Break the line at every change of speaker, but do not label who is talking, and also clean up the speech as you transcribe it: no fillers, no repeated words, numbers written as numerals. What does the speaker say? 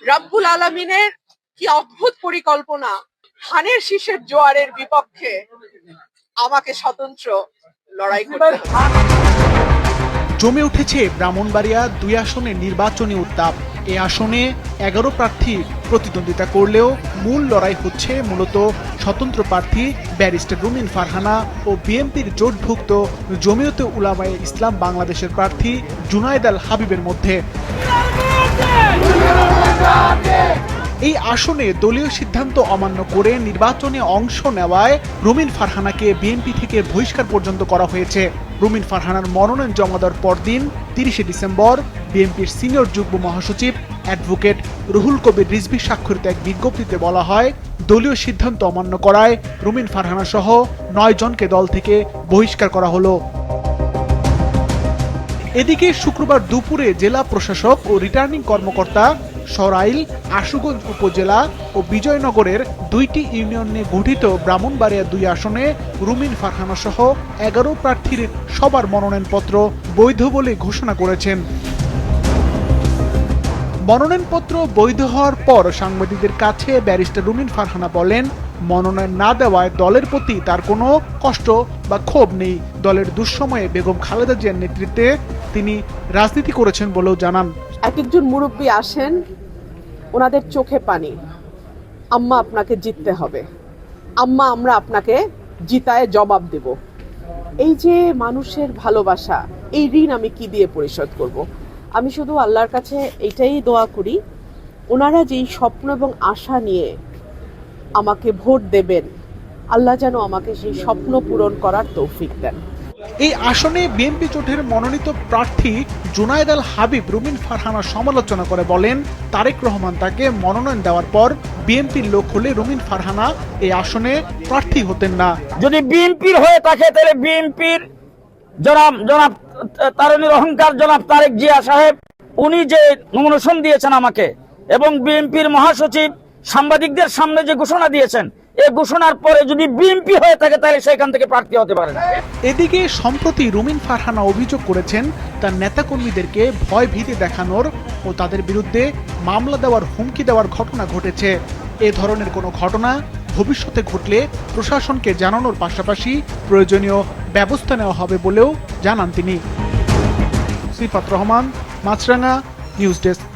রাব্বুল আলামিনের কি অদ্ভুত পরিকল্পনা, ধানের শীষের জোয়ারের বিপক্ষে আমাকে স্বতন্ত্র লড়াই করতে হচ্ছে।
জমে উঠেছে ব্রাহ্মণবাড়িয়া ২ আসনের নির্বাচনী উত্তাপ। এ আসনে ১১ প্রার্থী প্রতিদ্বন্দ্বিতা করলেও মূল লড়াই হচ্ছে মূলত স্বতন্ত্র প্রার্থী ব্যারিস্টার রুমিন ফারহানা ও বিএনপির জোটভুক্ত জমিয়তে উলামায়ে ইসলাম বাংলাদেশের প্রার্থী জুনায়েদ আল হাবিবের মধ্যে। এই আসনে দলীয় সিদ্ধান্ত অমান্য করে নির্বাচনে অংশ নেওয়ায় রুমিন ফারহানাকে বিএনপি থেকে বহিষ্কার পর্যন্ত করা হয়েছে। রুমিন ফারহানার মনোনয়ন জমা দেওয়ার পরদিন ৩০শে ডিসেম্বর বিএনপির সিনিয়র যুগ্ম মহাসচিব অ্যাডভোকেট রুহুল কবির রিজভী স্বাক্ষরিত এক বিজ্ঞপ্তিতে বলা হয়, দলীয় সিদ্ধান্ত অমান্য করায় রুমিন ফারহানা সহ ৯ জনকে দল থেকে বহিষ্কার করা হলো। এদিকে শুক্রবার দুপুরে জেলা প্রশাসক ও রিটার্নিং কর্মকর্তা সরাইল, আশুগঞ্জ উপজেলা ও বিজয়নগরের ২টি ইউনিয়ন নিয়ে গঠিত ব্রাহ্মণবাড়িয়া ২ আসনে রুমিন ফারহানা সহ ১১ প্রার্থীর সবার মনোনয়নপত্র বৈধ বলে ঘোষণা করেছেন। মনোনয়নপত্র বৈধ হওয়ার পর সাংবাদিকদের কাছে ব্যারিস্টার রুমিন ফারহানা বলেন, মনোনয়ন না দেওয়ায় দলের প্রতি তার কোনো কষ্ট বা ক্ষোভ নেই। দলের দুঃসময়ে বেগম খালেদা জিয়ার নেতৃত্বে তিনি রাজনীতি করেছেন বলেও জানান।
এক একজন মুরব্বী আসেন, ওনাদের চোখে পানি, আম্মা আপনাকে জিততে হবে, আম্মা আমরা আপনাকে জিতায় জবাব দেব। এই যে মানুষের ভালোবাসা, এই ঋণ আমি কি দিয়ে পরিশোধ করব? আমি শুধু আল্লাহর কাছে এইটাই দোয়া করি, ওনারা যেই স্বপ্ন এবং আশা নিয়ে আমাকে ভোট দেবেন, আল্লাহ যেন আমাকে সেই স্বপ্ন পূরণ করার তৌফিক দেন।
এই আসনে বিএনপি জোটের মনোনীত প্রার্থী জুনায়েদ আল হাবিব রুমিন ফারহানার সমালোচনা করে বলেন, তারেক রহমান তাকে মনোনয়ন দেওয়ার পর বিএনপির লোক হলে রুমিন ফারহানা এই আসনে প্রার্থী হতেন না।
যদি বিএনপির হয়ে থাকে তাহলে বিএনপির জনাব তারুণীর অহংকার জনাব তারেক জিয়া সাহেব, উনি যে নমিনেশন দিয়েছেন আমাকে, এবং বিএনপির মহাসচিব সাংবাদিকদের সামনে যে ঘোষণা দিয়েছেন, এই ঘোষণার পরে যদি বিএনপি হয়ে থাকে তাহলে সেখান থেকে প্রার্থী হতে পারেন।
এদিকে সম্প্রতি রুমিন ফারহানা অভিযোগ করেছেন, তার নেতাকর্মীদেরকে ভয় ভীতি দেখানোর ও তাদের বিরুদ্ধে মামলা দেওয়ার হুমকি দেওয়ার ঘটনা ঘটেছে। এ ধরনের কোনো ঘটনা ভবিষ্যতে ঘটলে প্রশাসনকে জানানোর পাশাপাশি প্রয়োজনীয় ব্যবস্থা নেওয়া হবে বলেও জানান তিনি। সিফাত রহমান, মাছরাঙা, নিউজ ডেস্ক।